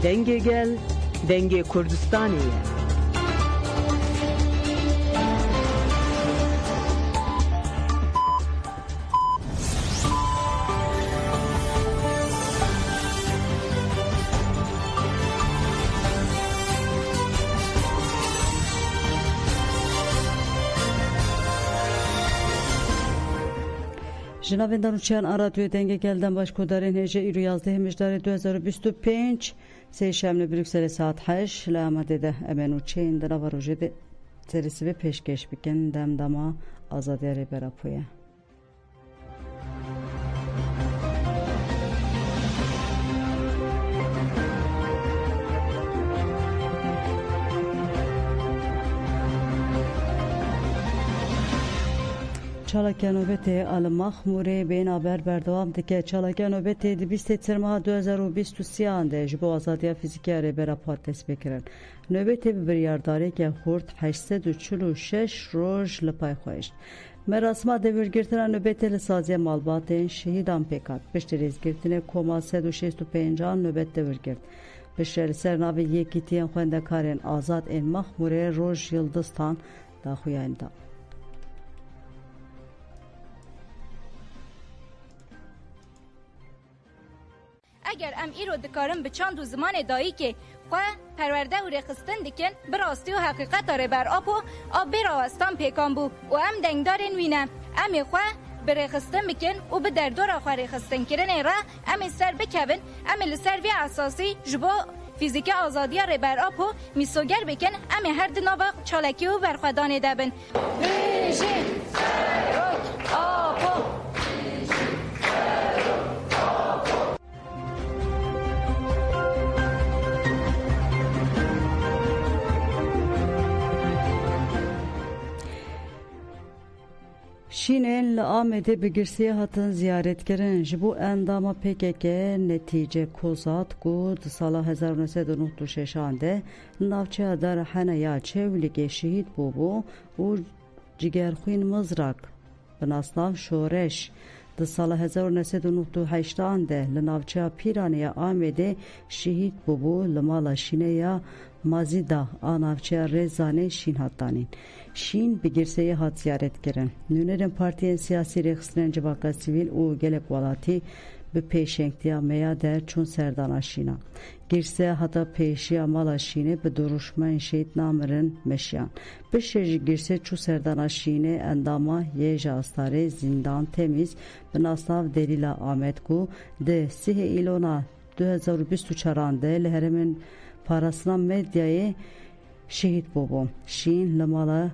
دنگ گل دنگ کردستانیه. جناب دانوچیان آرادوی دنگ گلدن باش کدارین هجه ایرو 11 مجدار 2025 سه شمل بروکسل ساعت 8 لامده ده امنوچین در و روژه ده سرسی به پیشکش بکن دم دما آزادی ری براپویه. چالاکیا نوبت آلماخ موری بین آبر بردوام دکه چالاکیا نوبت 23 ماه 2023 آنده جبو آزادی فیزیکی ری برا پادتس بکرن. نوبت بریارداری که خورد 846 روز لپای خوشت. مراسم دورگرتن نوبت لسازی مالبات شهیدان پیکات. پشت ریزگرتن کوما 365 نوبت دورگرت. پشت سرناوی یکی تین خوندکارین آزاد این مخ موری روز یلدستان دا خویان دا. اگر ام ایرو دکارم به چند و زمان دایی که خواه پرورده و رخستن دکن براستی و حقیقت داره بر آب براوستان پیکان بو و ام دنگدارین وینم ام خواه برخستن بکن و به دردور خواه رخستن کرن را ام سر بکبن ام لسر وی اساسی جبو فیزیک آزادی ره بر آب میسوگر بکن ام هر دنابا چالکی و برخوادان دبن رژیم سرک آبو شینن لآمده بگرسی هاتن زیارت کرن جبو اندام PKK نتیجه کوزات گود سال 1996 آنده ناوچه در حنیا چولیگ شهید بوبو و جگرخوین مزرق بناسناو شورش در سال 1998 آنده لناوچه پیرانیا آمده شهید بوبو لمالا شینه یا مازیدا آناوچه رزانه شین هاتانین شین بگرسه هات زیارت کرن نونرن پارتی سیاسی رخصتن جواکا سیویل او گلک والاتی به پیشنگتیا میا در چون سردانا شینا گرسه هاتا پیشیا مالا شینه به دروشمن شید نامرن مشیان بشج گرسه چون سردانا شینه انداما یه جاستاره زندان تمیز به ناسناو دلیلا آمد کو ده 3 ایلونا 2024 ده لهرمن پاراسنا مدیای شهید بوبو شین لمالا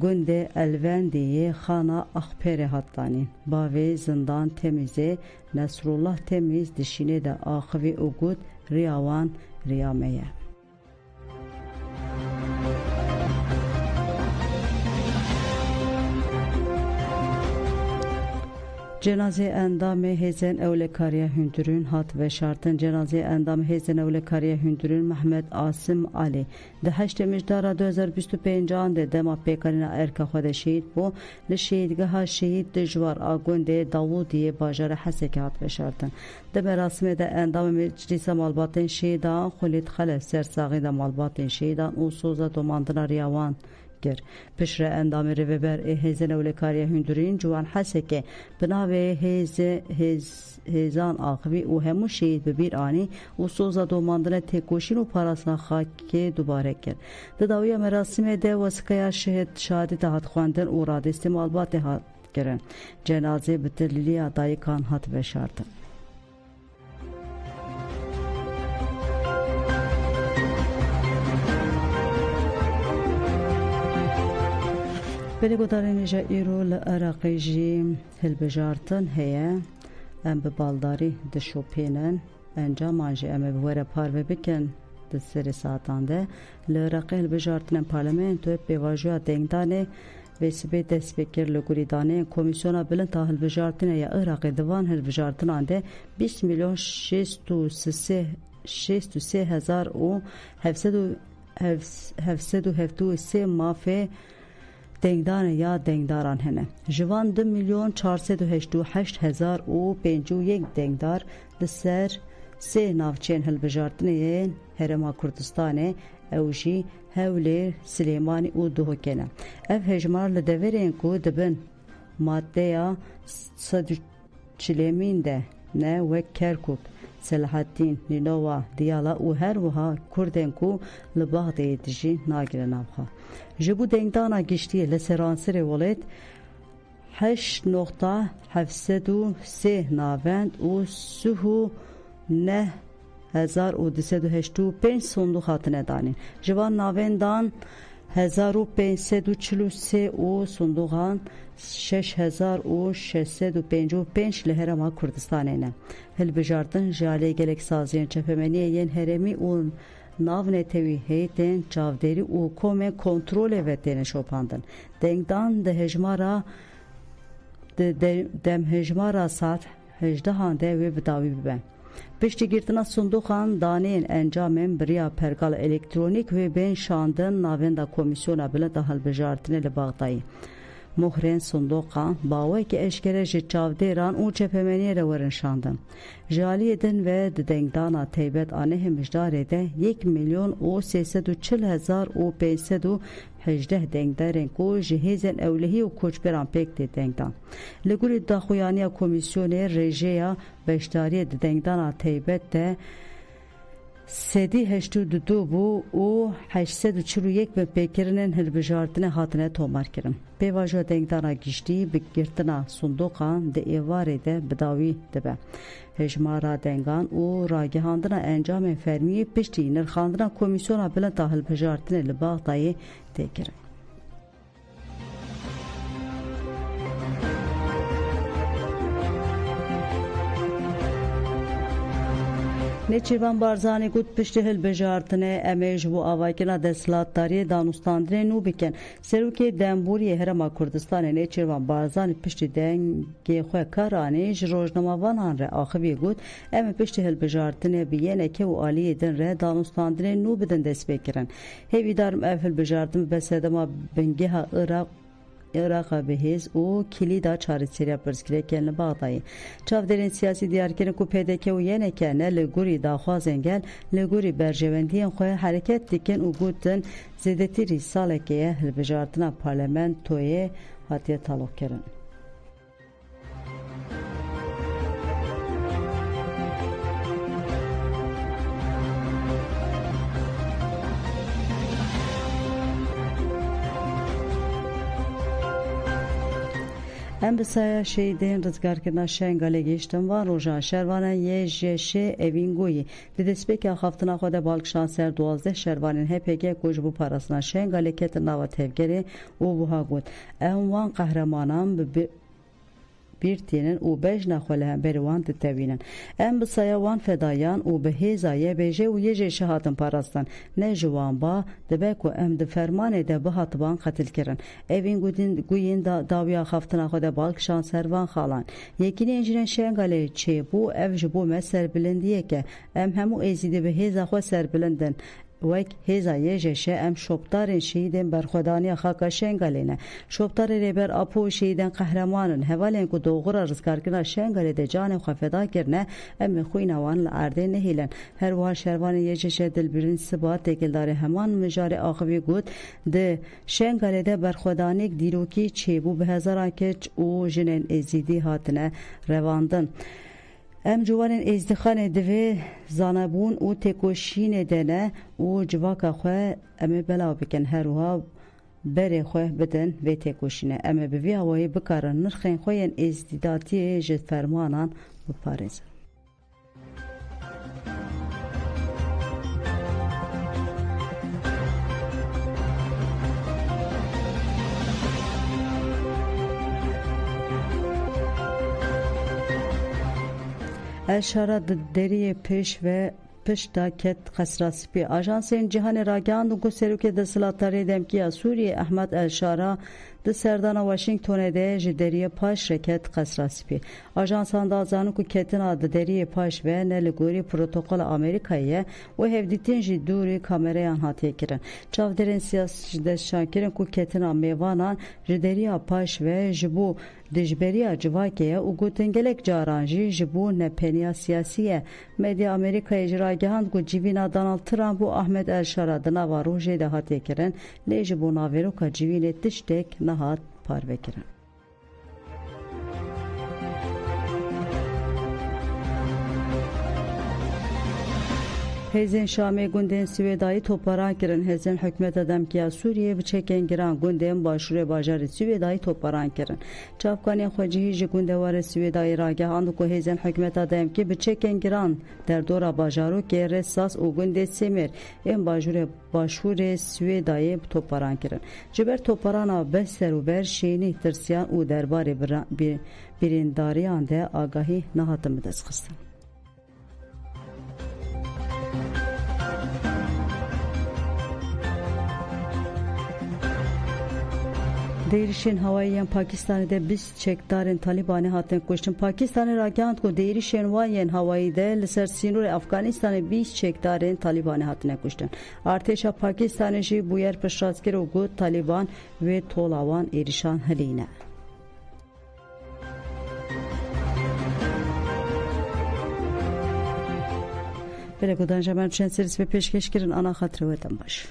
گنده الوندیه خانا اخپر هاتانین باوی زندان تمیزه نصرالله تمیز دشینه ده آخوی اوگود ریاوان ریامیه جنازه اندام هیزن اولکاریه هندرون هات و شارتن جنازه اندام هیزن اولکاریه هندرون محمد عاصم علی ده 8 مجدار 2025 آنده دما پیکارین ارکا خود شهید بو لشهیدگاه شهید دجوار آگونده داوودی باجار حسک هات و شارتن ده مراسم ده اندام مجلس مالباتن شهیدان خلید خلف سرساقی ده مالباتن شهیدان او سوزا دوماندنا ریاوان پشر اندام ریوبر هیزن اولکاریه هندرین جوان حسه که بناوه هیزان آخوی و همو شهید ببیر آنی و سوزا دوماندن تکوشین و پاراسنا خاکی دوباره کرد داویا مراسم ده وسکیا شهید شادی تحت خواندن و راد استعمالبات هات کرن جنازه بتلیلی ادای کان هات بشارتن بلی گدارین جا ایرو لعراقی جی هلبجارتن هیا ام ببالداری دشوپینن انجام آنجی ام بوره پارو بکن ده سری ساعتان ده لعراقی هلبجارتن پارلمنتو بیواجوه دنگدانه و سبی دست بکر لگوریدانه کمیسیونا بلند تا هلبجارتن یا عراقی دوان هلبجارتن آنده 20 میلیون 603 هزار و 773 مافه دنگدان یا دنگداران هنه جوان 2 میلیون 488 هزار و 51 دنگدار لسر سه ناوچین هلبجارتنین هرما کردستان اوجی هولیر سلیمانی و دوهکنه اف هجمار لدورین کو دبن ماده صدوچلیمین ده نه وک کرکوک سلحتین نینوا دیالا و هر وها کردن کو لباغده دجی ناگره نابخوا جبو دنگدانا گشتی لسرانسر ولید 8.703 ناوند و سهو نه 1285 صندوق هاتنه دانین جوان ناوندان 1543 و صندوقان 6655 لهرما کردستانه نه هل بجاردن جاله گلک سازین چپمنیه ین هرمی و ناو نتوی هیتن چاودری و کومه کنترول ویتن شوپاندن دنگدان ده هجمارا دم هجمارا ساعت 18 هانده و بداوی ببن پشتی گرتنا صندوقان دانین انجامن بریا پرگال الکترونیک و بین شاندن ناوندا کمیسیونا بلند هل بجارتنه لباغدایی مهرین صندوقان باوی که اشکره جاودیران او چپمنی رو ورن شاندن جالی دن و دنگدانا تیبت آنه همجداره ده 1,340,518 دنگدارن کو جهیزن اولیهی و کوچبران پیک ده دنگدان لگوری داخویانی کمیسیون رژیا بشتاری دنگدانا تیبت ده 382 بو و 841 به پیکرنن هلبجارتنه هاتنه تومار کرن پیواجو دنگدانا گشتی بگرتنا صندوقان ده ایواره ده بداوی دبه هجمارا دنگان و راگهاندنا انجام فرمی پشتی نرخاندنا کمیسیونا بلند تا هلبجارتنه لباغدایی ده کرن نچیوان بارزانی گود پشت هل بجارتنه امیج و آوایکنا دستلاتداری دانستاندنه نو بکن سروکی دنبوری هرما کردستان نچیوان بارزانی پشت دنگی خواه کارانی جروجنماوان هن ره آخوی گود امی پشت هل بجارتنه بیینه که و آلی دن ره دانستاندنه نو بدن دست بکرن هیوی دارم اف هل بجارتنه بسیدما بنگی ها Irak'a behiz o kilida çaresiyle pırskire kendine bağdayı. Çavderin siyasi diyarkerin ku PDK u yeneke ne leguri daxwaz engel leguri berjevendiyen xoya hareket diken u gudun zedeti risalekeye hilbejartina parlamentoye hatiye talok kerin. ام بسایه شیدین رزگار کردن شنگاله گشتن و روژان شروانه یه جشه اوینگویی دیدست بی که خفتنا خود بالکشان سر 12 شروانین هپگه کج بو پاراسنا شنگاله کت نوا تفگره او بوها گود وان قهرمانان bir tinin u bej naxole hem beriwan tevinen em bi saya wan fedayan u bi hêzayê bêje û yê jê şehatin parastan ne ji wan ba dibe ku em di fermanê de bihatiban qetil kirin evîn guyên dawiya xaftina xwe de balkişan servan xalan yekînên jinên şengalê çêbû ev ji bo me serbilindiyeke em hemû êzîdî bi hêza xwe serbilindin وک هزا یجشه ام شوبدارن شهیدن برخودانی خاکا شنگالینه شوبدار ریبر اپو شهیدن قهرمانن هوالن کو دوغرا رزگارکنا شنگالی ده جان خو فدا کرنه ام خوینوان لارده نهیلن هر وال شروان یجشه دلبرین ثبات دگلدار همان مجار اخوی گود ده شنگالی ده برخودانی دیروکی چیبو به هزاران کچ او جنن ازیدی هاتنه رواندن ام جوانین ازدخانه دوی زانبون و تکوشین دنه و جواکا خواه ام بلاو بکن هروها بره خواه بدن و تکوشینه ام بوی هوایی بکارن نرخین خواه ازدیداتی جد فرمانان بپارز الشارع دری پیش و پشتا کت خسراسپی آژانسین جهان راگان دو سروک دستلاتاری دمکیا سوریه احمد الشارع د سردان واشنگتن ده جدری پاش رکت خسراسپی آژانسان دازانو کو کتنا د دری پاش و نلگوری پروتکل آمریکایه و هفدیتین جدوری کامرایان هاتیه کرن چاودرین سیاسی دشان کرن کو کتنا میوانان جدری پاش و جبو دجبریا جواکه و گوتن گلک جارانجی جبو نپنیا سیاسیه مدیا امریکا اجراگهاند گو جیوینا دانالد ترامپ و احمد الشارا دناوا روژه ده هاته کرن لی جبو ناویرو که جیوین تشتک نهات پاروه کرن. هزین شامی گوندن سویدایی توپاران کرن هزین حکمت دمکیا سوریه بچکن گران گوندن باشور باجار سویدایی توپاران کرن چاپکانی خوجی جی گوندوار سویدایی راگه آن کو هزین حکمت دمکی بچکن گران در دورا باجارو که رساس او گوند سمر این باشور سویدایی توپاران کرن جبر توپارانا بسر و بر شینی ترسیان او دربار برینداریان ده آگاهی نهاتم دست خستن. دیرشین هواییان پاکستان ده 20 چکدارن طالبان هاتن کشتن پاکستان راگاند کو دیرشین وایین هوایی ده لسر سینور افغانستان 20 چکدارن طالبان هاتن کشتن ارتش پاکستان جی بویر پشتازگر و گوت طالبان و طولاوان ایرشان هلینه بله گودان جمعن چند سرس به پیشکش کرن آنا خاطر ویدن باش